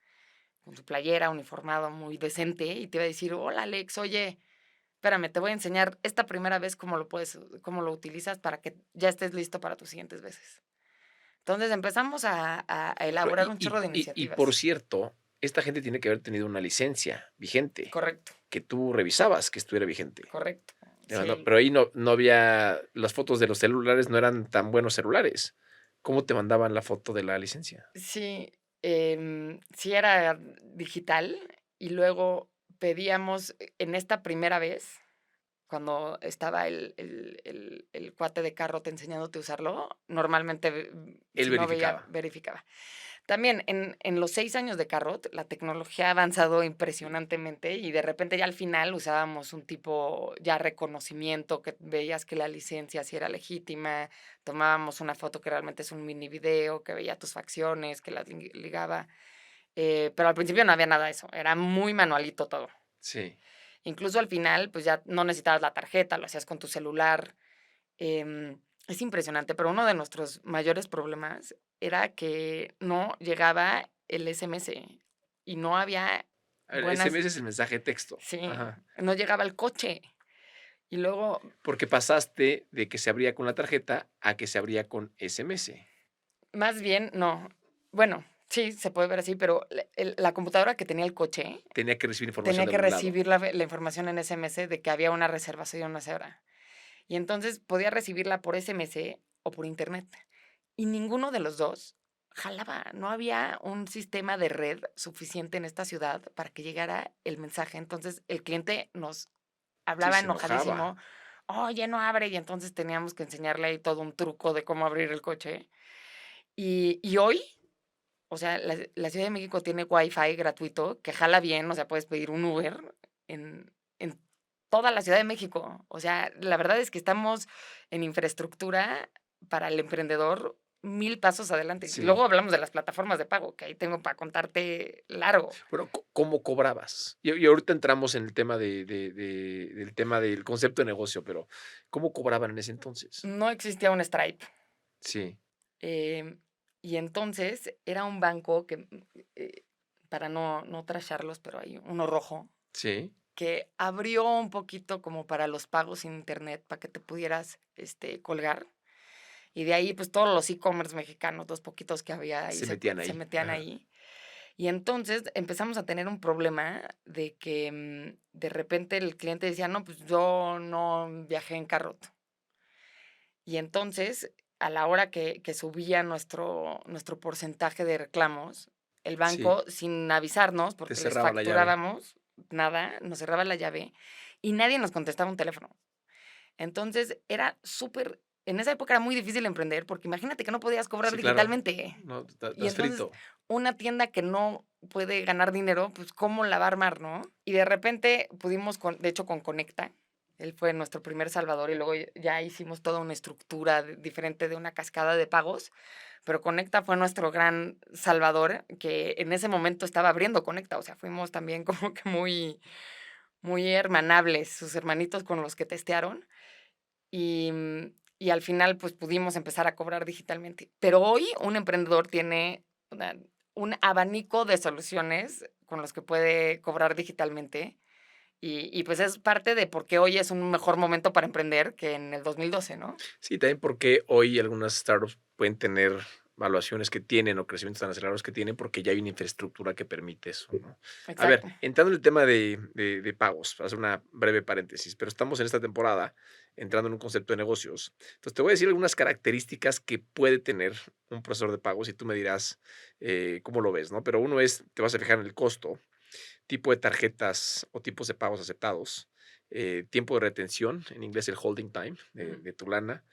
con su playera, uniformado, muy decente, y te iba a decir: "Hola, Alex, oye, espérame, te voy a enseñar esta primera vez cómo lo utilizas para que ya estés listo para tus siguientes veces". Entonces, empezamos a
Pero,
elaborar un chorro de
por
iniciativas.
cierto, esta gente tiene que haber tenido una licencia vigente,
Correcto,
que tú revisabas que estuviera vigente.
correcto.
No,
Sí,
pero ahí no había las fotos de los celulares no eran tan buenos celulares. ¿Cómo te mandaban la foto de la licencia?
sí, sí era digital, y luego pedíamos, en esta primera vez, cuando estaba el cuate de Carrot enseñándote a usarlo, normalmente,
Él
si no veía,
verificaba.
verificaba. También en los 6 años de Carrot, la tecnología ha avanzado impresionantemente y de repente ya al final usábamos un tipo ya reconocimiento, que veías que la licencia sí era legítima, tomábamos una foto que realmente es un mini video, que veía tus facciones, que las ligaba, pero al principio no había nada de eso, era muy manualito todo.
Sí.
Incluso al final, pues ya no necesitabas la tarjeta, lo hacías con tu celular. Es impresionante, pero uno de nuestros mayores problemas era que no llegaba el SMS y no había
A ver,
buenas.
SMS es el mensaje de texto.
Sí,
Ajá.
no llegaba el coche. Y luego,
Porque pasaste de que se abría con la tarjeta a que se abría con SMS.
más bien, no. Bueno, sí, se puede ver así, pero la computadora que tenía el coche
Tenía que recibir información
tenía
de
que
algún lado.
recibir la información en SMS de que había una reservación a esa hora. Y entonces podía recibirla por SMS o por internet. Y ninguno de los 2 jalaba. No había un sistema de red suficiente en esta ciudad para que llegara el mensaje. Entonces, el cliente nos
Sí,
hablaba
se enojaba.
enojadísimo: "Oye, no abre", y entonces teníamos que enseñarle ahí todo un truco de cómo abrir el coche. Y hoy, o sea, la Ciudad de México tiene Wi-Fi gratuito que jala bien, o sea, puedes pedir un Uber en toda la Ciudad de México. O sea, la verdad es que estamos en infraestructura para el emprendedor 1000 pasos adelante. Y luego
Sí.
hablamos de las plataformas de pago, que ahí tengo para contarte largo.
Bueno, ¿cómo cobrabas? Y ahorita entramos en el tema del tema del concepto de negocio, pero, ¿cómo cobraban en ese entonces?
No existía un Stripe.
Sí,
em, y entonces era un banco que, para no trasharlos, pero hay uno rojo,
sí,
que abrió un poquito como para los pagos en internet, para que te pudieras, colgar. Y de ahí, pues, todos los e-commerce mexicanos, los poquitos que había ahí
se
se
metían
se
ahí.
metían
Ajá.
ahí. Y entonces empezamos a tener un problema de que, de repente el cliente decía: "No, pues, yo no viajé en Carrot". Y entonces, a la hora que subía nuestro porcentaje de reclamos, el
Sí,
banco, sin avisarnos,
te
porque les
cerraba la llave.
facturábamos nada, nos cerraba la llave y nadie nos contestaba un teléfono. Entonces, era súper en esa época era muy difícil emprender, porque imagínate que no podías cobrar
Sí, claro.
digitalmente.
No,
Y
estás
entonces,
frito.
una tienda que no puede ganar dinero, pues, ¿cómo la va a armar, no? Y de repente pudimos de hecho, con Conecta, él fue nuestro primer salvador, y luego ya hicimos toda una estructura diferente de una cascada de pagos, pero Conecta fue nuestro gran salvador, que en ese momento estaba abriendo Conecta, o sea, fuimos también como que muy hermanables, sus hermanitos con los que testearon. Y al final, pues, pudimos empezar a cobrar digitalmente. Pero hoy un emprendedor tiene una un abanico de soluciones con los que puede cobrar digitalmente, y, pues, es parte de por qué hoy es un mejor momento para emprender que en el 2012, ¿no?
Sí, también porque hoy algunas startups pueden tener valuaciones que tienen o crecimientos tan acelerados que tienen, porque ya hay una infraestructura que permite eso, ¿no? A ver,
Exacto.
entrando en el tema de pagos, para hacer una breve paréntesis, pero estamos en esta temporada entrando en un concepto de negocios. Entonces, te voy a decir algunas características que puede tener un procesador de pagos y tú me dirás cómo lo ves, ¿no? Pero uno es, te vas a fijar en el costo, tipo de tarjetas o tipos de pagos aceptados, tiempo de retención, en inglés el holding time
Ujú.
de tu lana,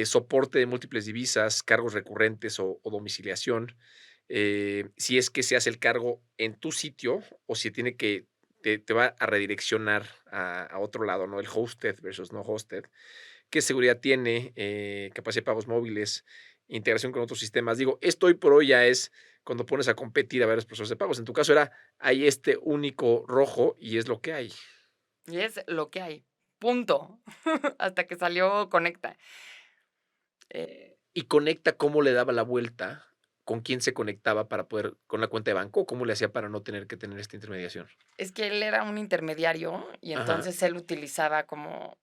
soporte de múltiples divisas, cargos recurrentes o domiciliación, si es que se hace el cargo en tu sitio o si tiene que, te va a redireccionar a otro lado, ¿no? El hosted versus no hosted. ¿Qué seguridad tiene? Capacidad de pagos móviles, integración con otros sistemas. Digo, esto hoy por hoy ya es cuando pones a competir a varios procesos de pagos. En tu caso era, hay este único rojo y es lo que hay.
Y es lo que hay, punto. Hasta que salió Conecta. Eh,
Y Conecta, ¿cómo le daba la vuelta? ¿Con quién se conectaba para poder, con la cuenta de banco? ¿Cómo le hacía para no tener que tener esta intermediación?
es que él era un intermediario, y
Ajá,
entonces él utilizaba como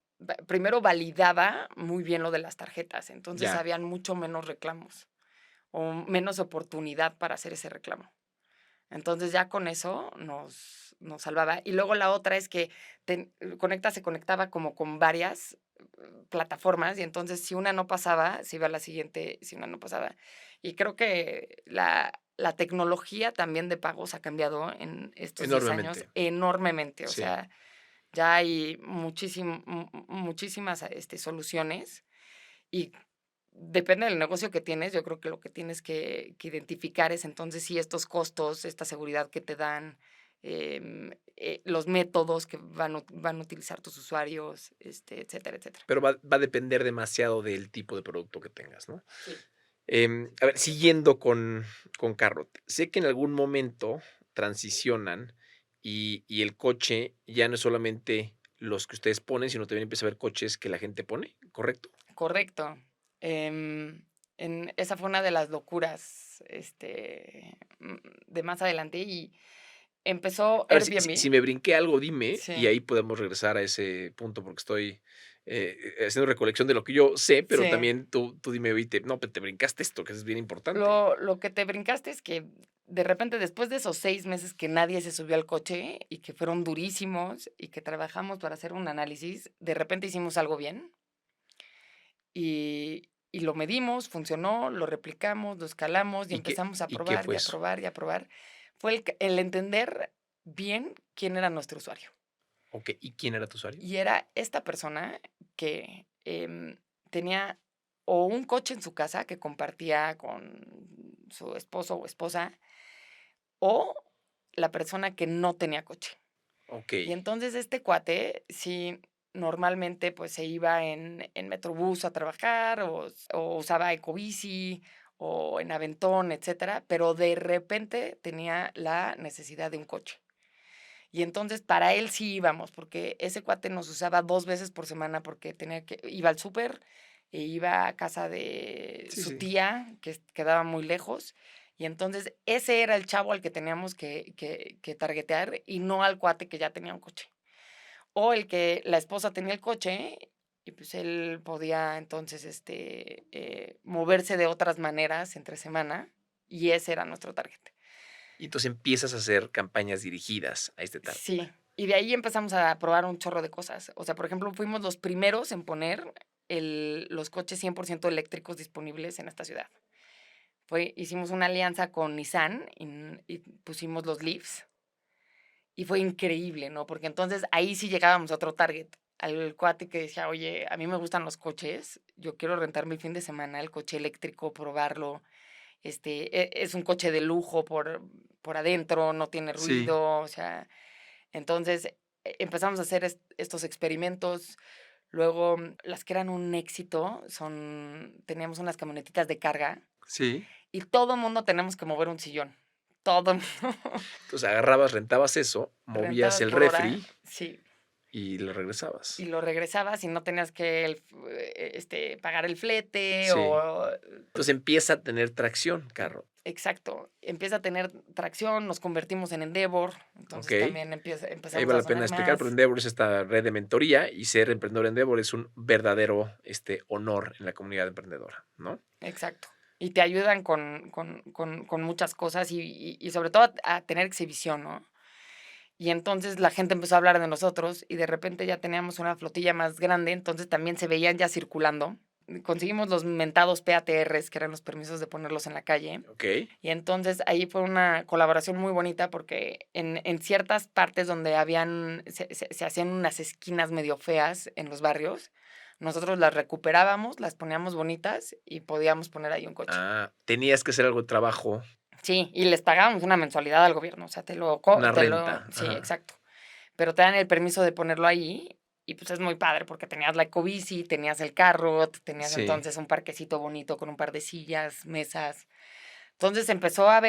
primero validaba muy bien lo de las tarjetas, entonces
ya,
habían mucho menos reclamos. O menos oportunidad para hacer ese reclamo. Entonces, ya con eso nos salvaba. Y luego la otra es que Conecta se conectaba como con varias, plataformas, y entonces si una no pasaba, se iba a la siguiente, si una no pasaba. Y creo que la tecnología también de pagos ha cambiado en estos 10 años
enormemente.
enormemente. O
Sí.
sea, ya hay muchísimas, soluciones, y depende del negocio que tienes, yo creo que lo que tienes que identificar es entonces sí estos costos, esta seguridad que te dan, los métodos que van a utilizar tus usuarios, etcétera, etcétera.
Pero va a depender demasiado del tipo de producto que tengas, ¿no?
Sí.
A ver, siguiendo con Carrot, sé que en algún momento transicionan y el coche ya no es solamente los que ustedes ponen, sino también empieza a haber coches que la gente pone, ¿correcto?
Correcto. Esa fue una de las locuras, de más adelante y empezó
A ver, si
Airbnb.
me brinqué algo, dime, y
Sí,
ahí podemos regresar a ese punto, porque estoy, haciendo recolección de lo que yo sé, pero
sí.
también tú dime, oye, no, pero te brincaste esto, que es bien importante.
Lo que te brincaste es que de repente después de esos 6 meses que nadie se subió al coche y que fueron durísimos y que trabajamos para hacer un análisis, de repente hicimos algo bien y lo medimos, funcionó, lo replicamos, lo escalamos y empezamos a
¿Y qué
probar y
fue
a
eso?
probar y a probar. Fue el entender bien quién era nuestro usuario.
Okey, ¿y quién era tu usuario?
Y era esta persona que, tenía o un coche en su casa que compartía con su esposo o esposa, o la persona que no tenía coche. Y
Okey,
entonces este cuate, sí, normalmente, pues, se iba en Metrobús a trabajar, o usaba Ecobici, o en Aventón, etcétera, pero de repente tenía la necesidad de un coche. Y entonces para él sí íbamos, porque ese cuate nos usaba 2 veces por semana, porque iba al súper, e iba a casa de
sí,
su
sí.
tía, que quedaba muy lejos, y entonces ese era el chavo al que teníamos que targetear, y no al cuate que ya tenía un coche. O el que la esposa tenía el coche, y pues él podía entonces, moverse de otras maneras entre semana, y ese era nuestro target.
Y entonces empiezas a hacer campañas dirigidas a este target.
Sí, y de ahí empezamos a probar un chorro de cosas. O sea, por ejemplo, fuimos los primeros en poner los coches 100% eléctricos disponibles en esta ciudad. Hicimos una alianza con Nissan y pusimos los Leafs y fue increíble, ¿no? Porque entonces ahí sí llegábamos a otro target, al cuate que decía, oye, a mí me gustan los coches, yo quiero rentarme el fin de semana el coche eléctrico, probarlo. Es un coche de lujo por adentro, no tiene
Sí,
ruido, o sea, entonces, empezamos a hacer estos experimentos. Luego, las que eran un éxito teníamos unas camionetitas de carga
sí.
y todo mundo tenemos que mover un sillón. Todo mundo.
Entonces agarrabas, rentabas eso, movías
Rentabas
el
por hora,
refri
sí.
y lo
Y
regresabas.
lo regresabas y no tenías que pagar el flete
Sí.
o
Entonces empieza a tener tracción, carro.
exacto. Empieza a tener tracción, nos convertimos en Endeavor, entonces
Okey.
también
Ahí
empezamos
vale
a
la pena
sonar
explicar, pero
más.
Endeavor es esta red de mentoría, y ser emprendedor en Endeavor es un verdadero, honor en la comunidad emprendedora, ¿no?
Exacto. Y te ayudan con muchas cosas y sobre todo a tener exhibición, ¿no? Y entonces la gente empezó a hablar de nosotros y de repente ya teníamos una flotilla más grande, entonces también se veían ya circulando. Conseguimos los mentados PATRs, que eran los permisos de ponerlos en la calle.
Okey.
Y entonces ahí fue una colaboración muy bonita porque en ciertas partes donde se hacían unas esquinas medio feas en los barrios, nosotros las recuperábamos, las poníamos bonitas y podíamos poner ahí un coche.
Ah, tenías que hacer algo de trabajo,
Sí, y les pagábamos una mensualidad al gobierno, o sea,
una renta,
sí,
ajá.
exacto. Pero te dan el permiso de ponerlo ahí y pues es muy padre porque tenías la ecobici, tenías el carro, tenías
Sí.
entonces un parquecito bonito con un par de sillas, mesas. Entonces empezó a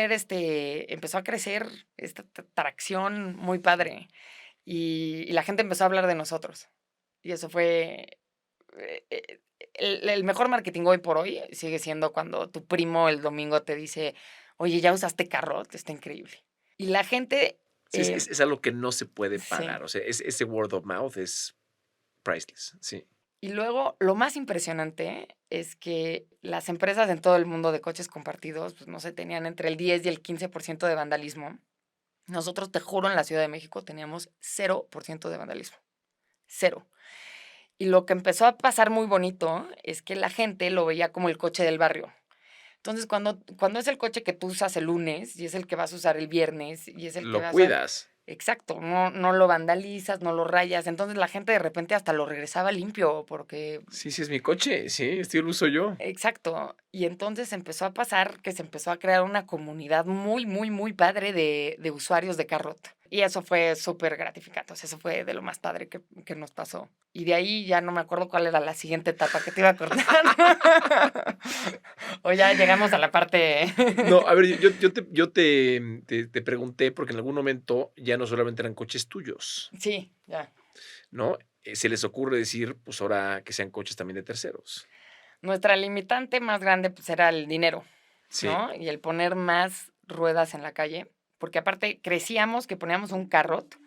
crecer esta tracción muy padre y la gente empezó a hablar de nosotros. Y eso fue el mejor marketing hoy por hoy sigue siendo cuando tu primo el domingo te dice, oye, ¿ya usaste Carrot? Está increíble. Y la gente,
Sí, es algo que no se puede
sí.
pagar, o sea, ese word of mouth es priceless, sí.
Y luego, lo más impresionante es que las empresas en todo el mundo de coches compartidos, pues no sé, tenían entre el 10 y el 15% de vandalismo. Nosotros, te juro, en la Ciudad de México teníamos 0% de vandalismo. Cero. Y lo que empezó a pasar muy bonito es que la gente lo veía como el coche del barrio. Entonces, cuando es el coche que tú usas el lunes y es el que vas a usar el viernes y es el que
Lo
vas a...
cuidas.
Exacto, no lo vandalizas, no lo rayas. Entonces la gente de repente hasta lo regresaba limpio porque
Sí, sí es mi coche, sí, este lo uso yo.
exacto. Y entonces empezó a pasar que se empezó a crear una comunidad muy, muy, muy padre de usuarios de Carrot. Y eso fue súper gratificante. O sea, eso fue de lo más padre que nos pasó. Y de ahí ya no me acuerdo cuál era la siguiente etapa que te iba a cortar. O ya llegamos a la parte.
No, a ver, yo te pregunté porque en algún momento ya no solamente eran coches tuyos,
Sí, ya.
¿no? Se les ocurre decir, pues ahora que sean coches también de terceros.
Nuestra limitante más grande pues era el dinero,
Sí,
¿no? Y el poner más ruedas en la calle, porque aparte crecíamos que poníamos un Carrot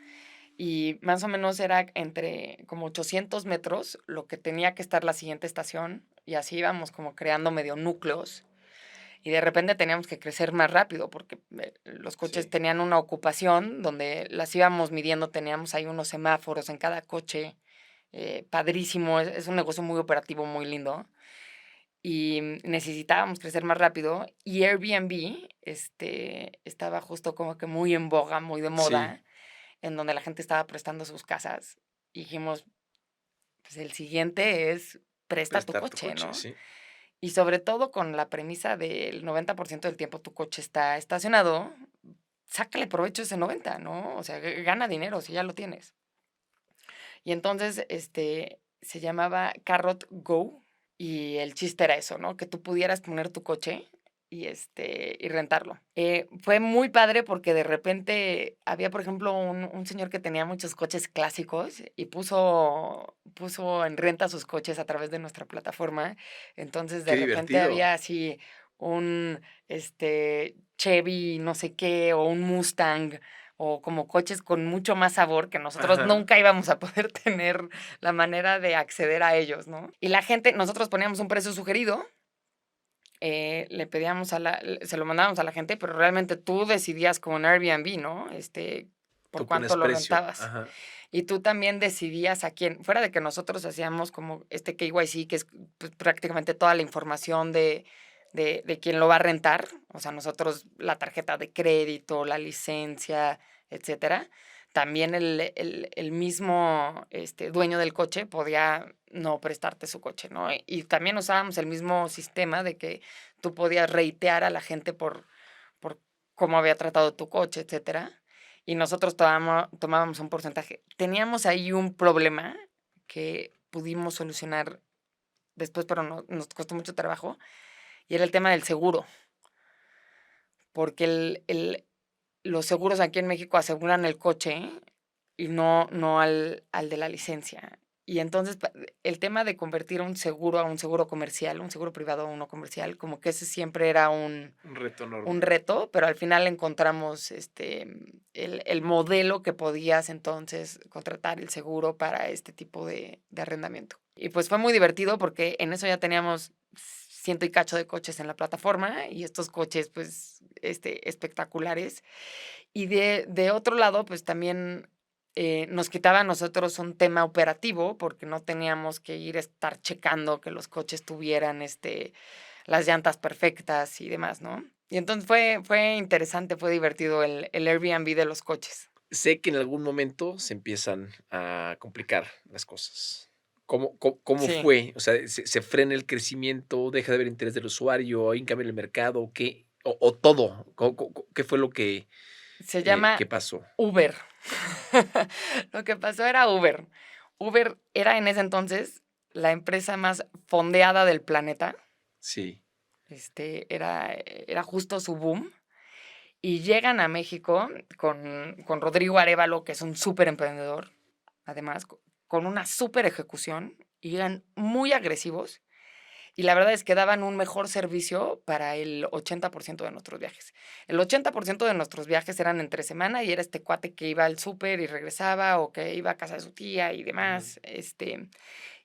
y más o menos era entre como 800 metros lo que tenía que estar la siguiente estación y así íbamos como creando medio núcleos y de repente teníamos que crecer más rápido porque los coches
sí.
tenían una ocupación donde las íbamos midiendo, teníamos ahí unos semáforos en cada coche, padrísimo, es un negocio muy operativo, muy lindo y necesitábamos crecer más rápido y Airbnb estaba justo como que muy en boga, muy de
Sí,
moda, en donde la gente estaba prestando sus casas. Y dijimos, pues el siguiente es presta tu
prestar tu
coche,
coche,
¿no?
sí.
Y sobre todo con la premisa del 90% del tiempo tu coche está estacionado, sácale provecho a ese 90, ¿no? O sea, gana dinero si ya lo tienes. Y entonces, se llamaba Carrot Go y el chiste era eso, ¿no? Que tú pudieras poner tu coche y rentarlo. Fue muy padre porque de repente había, por ejemplo, un señor que tenía muchos coches clásicos y puso en renta sus coches a través de nuestra plataforma. Entonces, de
Qué
repente
divertido.
había así un, Chevy no sé qué o un Mustang o como coches con mucho más sabor que nosotros
Ajá.
nunca íbamos a poder tener la manera de acceder a ellos, ¿no? Y la gente, nosotros poníamos un precio sugerido, le pedíamos se lo mandábamos a la gente, pero realmente tú decidías con Airbnb, ¿no? Por
Tú
cuánto
pones
lo
precio.
rentabas.
Ajá.
Y tú también decidías a quién, fuera de que nosotros hacíamos como este KYC, que es pues, prácticamente toda la información de quién lo va a rentar, o sea, nosotros la tarjeta de crédito, la licencia, etcétera. También el mismo dueño del coche podía no prestarte su coche, ¿no? Y también usábamos el mismo sistema de que tú podías reitear a la gente por cómo había tratado tu coche, etcétera. Y nosotros tomábamos un porcentaje. Teníamos ahí un problema que pudimos solucionar después, pero nos costó mucho trabajo, y era el tema del seguro, porque los seguros aquí en México aseguran el coche y no al de la licencia. Y entonces el tema de convertir un seguro a un seguro comercial, un seguro privado a uno comercial, como que ese siempre era
Un reto
un
enorme.
reto, pero al final encontramos el modelo que podías entonces contratar el seguro para este tipo de arrendamiento. Y pues fue muy divertido porque en eso ya teníamos ciento y cacho de coches en la plataforma y estos coches pues espectaculares. Y de otro lado pues también nos quitaba a nosotros un tema operativo porque no teníamos que ir a estar checando que los coches tuvieran las llantas perfectas y demás, ¿no? Y entonces fue interesante, fue divertido el Airbnb de los coches.
Sé que en algún momento se empiezan a complicar las cosas. ¿Cómo
Sí,
fue? O sea, ¿se frena el crecimiento, deja de haber interés del usuario, hay un cambio en el mercado, qué? O todo, ¿qué fue lo
se llama
que pasó?
Uber. Lo que pasó era Uber. Uber era en ese entonces la empresa más fondeada del planeta.
Sí,
Era justo su boom. Y llegan a México con Rodrigo Arévalo, que es un súper emprendedor, además, con una súper ejecución, y eran muy agresivos. Y la verdad es que daban un mejor servicio para el 80% de nuestros viajes. El 80% de nuestros viajes eran entre semana y era este cuate que iba al súper y regresaba o que iba a casa de su tía y
ujú,
demás.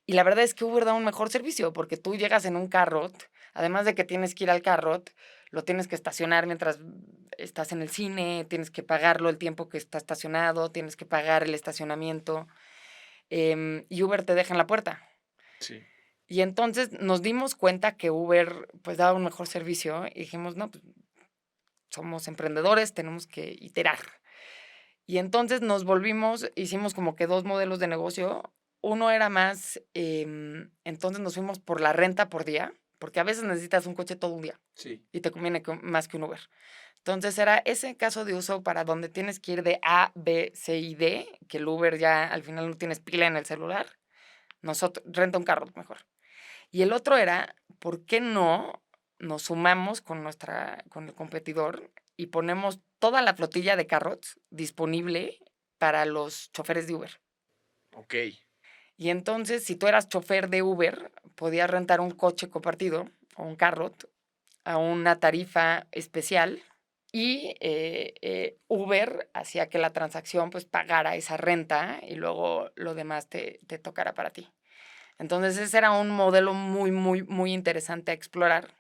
Y la verdad es que Uber da un mejor servicio porque tú llegas en un Carrot, además de que tienes que ir al Carrot, lo tienes que estacionar mientras estás en el cine, tienes que pagarlo el tiempo que está estacionado, tienes que pagar el estacionamiento, y Uber te deja en la puerta.
sí.
Y entonces nos dimos cuenta que Uber, pues, daba un mejor servicio y dijimos: "No, pues, somos emprendedores, tenemos que iterar". Y entonces hicimos como que 2 modelos de negocio. Uno era más, entonces nos fuimos por la renta por día, porque a veces necesitas un coche todo un día
Sí.
y te conviene más que un Uber. Entonces era ese caso de uso para donde tienes que ir de A, B, C y D, que el Uber ya al final no tienes pila en el celular. Renta un carro mejor. Y el otro era, ¿por qué no nos sumamos con el competidor y ponemos toda la flotilla de carros disponible para los choferes de Uber?
Ok.
Y entonces, si tú eras chofer de Uber, podías rentar un coche compartido o un carro a una tarifa especial y Uber hacía que la transacción pues pagara esa renta y luego lo demás te tocara para ti. Entonces ese era un modelo muy, muy, muy interesante a explorar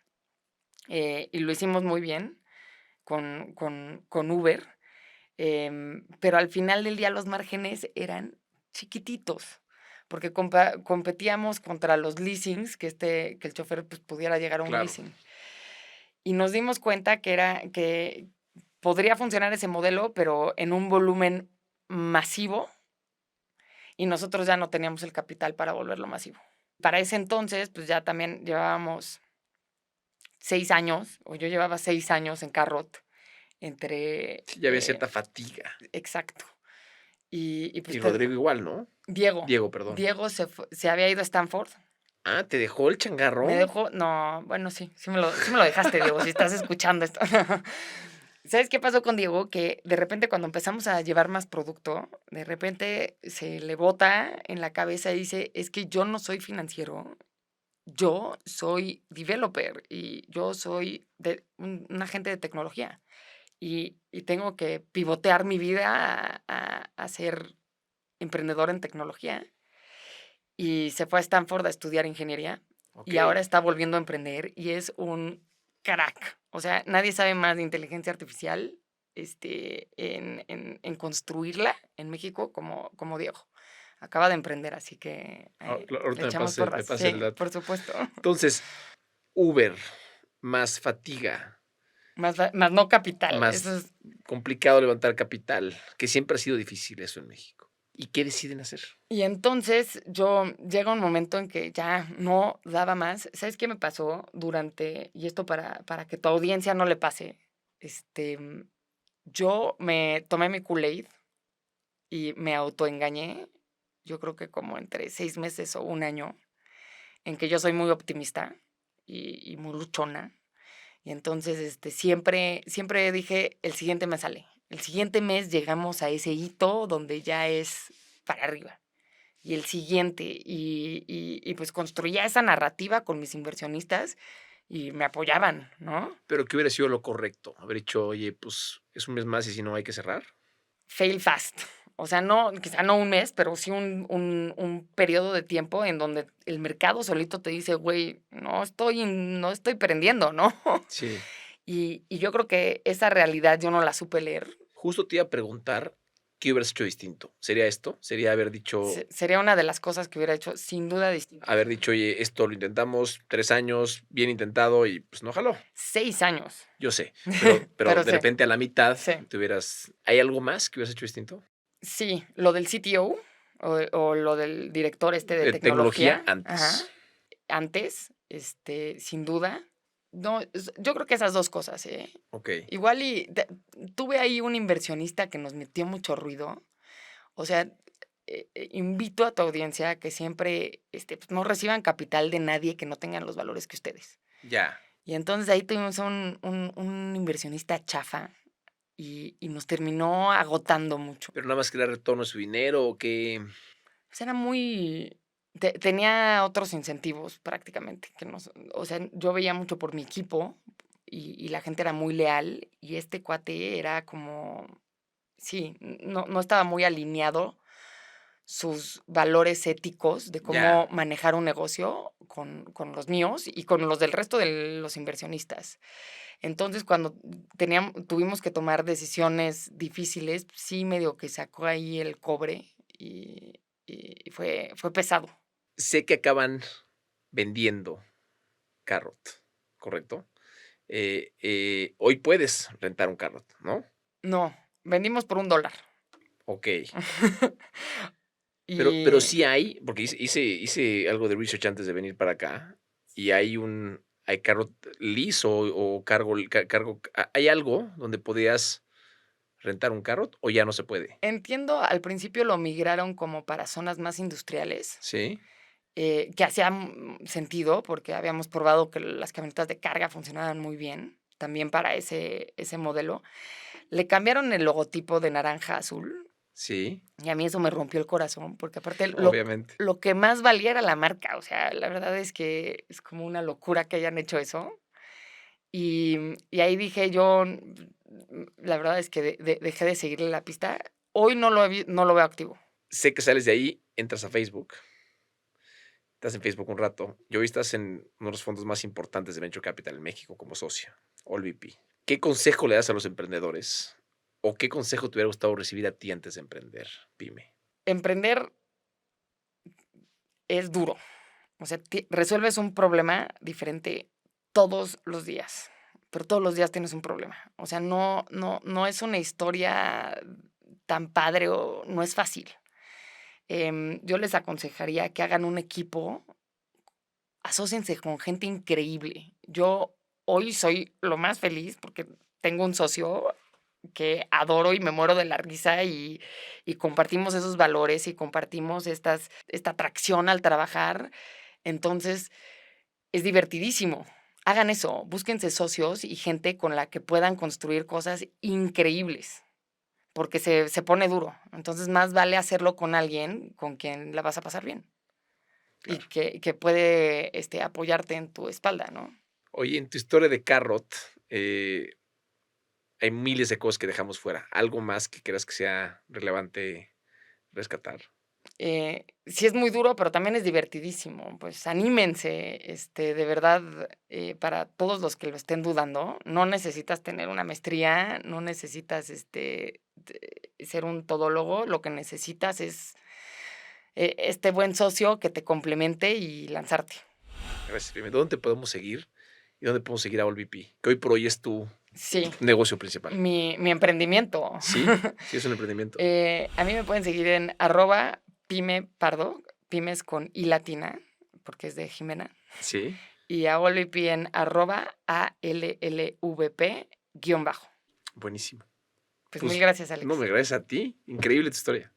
y lo hicimos muy bien con Uber, pero al final del día los márgenes eran chiquititos porque competíamos contra los leasings, que el chofer pues, pudiera llegar a un
Claro.
leasing. Y nos dimos cuenta que podría funcionar ese modelo, pero en un volumen masivo, y nosotros ya no teníamos el capital para volverlo masivo. Para ese entonces, pues ya también llevábamos 6 años, o yo llevaba 6 años en Carrot, entre...
Sí, ya había cierta fatiga.
Exacto. Y pues
Y Rodrigo igual, ¿no?
Diego.
Diego, perdón.
Diego se había ido a Stanford.
Ah, ¿te dejó el changarro?
Me dejó, no, bueno, sí me lo dejaste, Diego, si estás escuchando esto. ¿Sabes qué pasó con Diego? Que de repente cuando empezamos a llevar más producto, de repente se le bota en la cabeza y dice, es que yo no soy financiero, yo soy developer y yo soy un agente de tecnología y tengo que pivotear mi vida a ser emprendedor en tecnología. Y se fue a Stanford a estudiar ingeniería y ahora
Ok.
está volviendo a emprender y es un crack. O sea, nadie sabe más de inteligencia artificial en construirla en México como Diego. Acaba de emprender, así que le
Ahorita me
echamos
pasa, me
porras.
pasa el
Sí,
dato.
por supuesto.
Entonces, Uber más fatiga,
Más no capital. Eso
más
es.
complicado levantar capital, que siempre ha sido difícil eso en México. ¿Y qué deciden hacer?
Y entonces llega un momento en que ya no daba más. ¿Sabes qué me pasó y esto para que tu audiencia no le pase? Yo me tomé mi Kool-Aid y me autoengañé, yo creo que como entre 6 meses o un año, en que yo soy muy optimista y muy luchona. Y entonces siempre dije, el siguiente me sale. El siguiente mes llegamos a ese hito donde ya es para arriba. Y el siguiente, y pues construía esa narrativa con mis inversionistas y me apoyaban, ¿no?
Pero ¿qué hubiera sido lo correcto? Haber dicho, oye, pues es un mes más y si no hay que cerrar.
Fail fast. O sea, no, quizá no un mes, pero sí un periodo de tiempo en donde el mercado solito te dice, güey, no estoy prendiendo, ¿no?
Sí.
Y yo creo que esa realidad yo no la supe leer.
Justo te iba a preguntar qué hubieras hecho distinto. ¿Sería esto? ¿Sería haber dicho,
Sería una de las cosas que hubiera hecho sin duda distinta.
oye, esto lo intentamos 3 años, bien intentado y pues no jaló?
6 años.
Yo sé, pero
Pero
de
sí,
repente a la mitad
sí.
¿hay algo más que hubieras hecho distinto?
Sí, lo del CTO o lo del director de
De tecnología
tecnología. Ajá.
antes.
Antes, sin duda. No, yo creo que esas 2 cosas, ¿eh?
Okey.
Igual tuve ahí un inversionista que nos metió mucho ruido. O sea, invito a tu audiencia a que siempre pues, no reciban capital de nadie que no tengan los valores que ustedes.
Ya.
Y entonces ahí tuvimos un inversionista chafa y nos terminó agotando mucho.
¿Pero nada más quería retorno de su dinero o qué?
Pues era tenía otros incentivos prácticamente. O sea, yo veía mucho por mi equipo y la gente era muy leal y este cuate era como, sí, no estaba muy alineado sus valores éticos de
Ya.
cómo manejar un negocio con los míos y con los del resto de los inversionistas. Entonces, cuando tuvimos que tomar decisiones difíciles, sí medio que sacó ahí el cobre y fue pesado.
Sé que acaban vendiendo Carrot, ¿correcto? Hoy puedes rentar un Carrot, ¿no?
No, vendimos por $1.
Ok. Pero
Y
sí hay, porque hice algo de research antes de venir para acá, y hay carro liso o cargo, ¿hay algo donde podías rentar un carro o ya no se puede?
entiendo, al principio lo migraron como para zonas más industriales,
¿Sí?
que hacía, sentido, porque habíamos probado que las camionetas de carga funcionaban muy bien, también para ese modelo. Le cambiaron el logotipo de naranja a azul,
Sí,
y a mí eso me rompió el corazón, porque aparte
obviamente.
lo que más valía era la marca, o sea, la verdad es que es como una locura que hayan hecho eso. Y ahí dije yo, la verdad es que dejé de seguirle la pista. Hoy no lo veo activo.
Sé que sales de ahí, entras a Facebook, estás en Facebook un rato, y hoy estás en uno de los fondos más importantes de Venture Capital en México como socio, AllVP. ¿Qué consejo le das a los emprendedores? ¿O qué consejo te hubiera gustado recibir a ti antes de emprender, Pyme?
Emprender es duro. O sea, resuelves un problema diferente todos los días, pero todos los días tienes un problema. O sea, no es una historia tan padre o no es fácil. Yo les aconsejaría que hagan un equipo, asóciense con gente increíble. Yo hoy soy lo más feliz porque tengo un socio que adoro y me muero de la risa y compartimos esos valores y compartimos esta atracción al trabajar. Entonces, es divertidísimo. Hagan eso, búsquense socios y gente con la que puedan construir cosas increíbles, porque se pone duro. Entonces, más vale hacerlo con alguien con quien la vas a pasar bien y
Claro.
que puede apoyarte en tu espalda, ¿no?
Oye, en tu historia de Carrot, eh, hay miles de cosas que dejamos fuera. ¿Algo más que creas que sea relevante rescatar?
Sí es muy duro, pero también es divertidísimo. Pues anímense, de verdad, para todos los que lo estén dudando, no necesitas tener una maestría, no necesitas ser un todólogo, lo que necesitas es este buen socio que te complemente y lanzarte.
Gracias, Pyme. ¿Dónde te podemos seguir? ¿Y dónde podemos seguir a AllVP? Que hoy por hoy es tu
Sí,
negocio principal.
mi emprendimiento.
¿Sí? Sí, es un emprendimiento.
A mí me pueden seguir en @pymepardo, pymes con I latina, porque es de Jimena.
Sí.
Y a Olvp en @allvp _.
Buenísimo.
Pues mil
Pues,
gracias,
no,
Alex.
me gracias a ti. Increíble tu historia.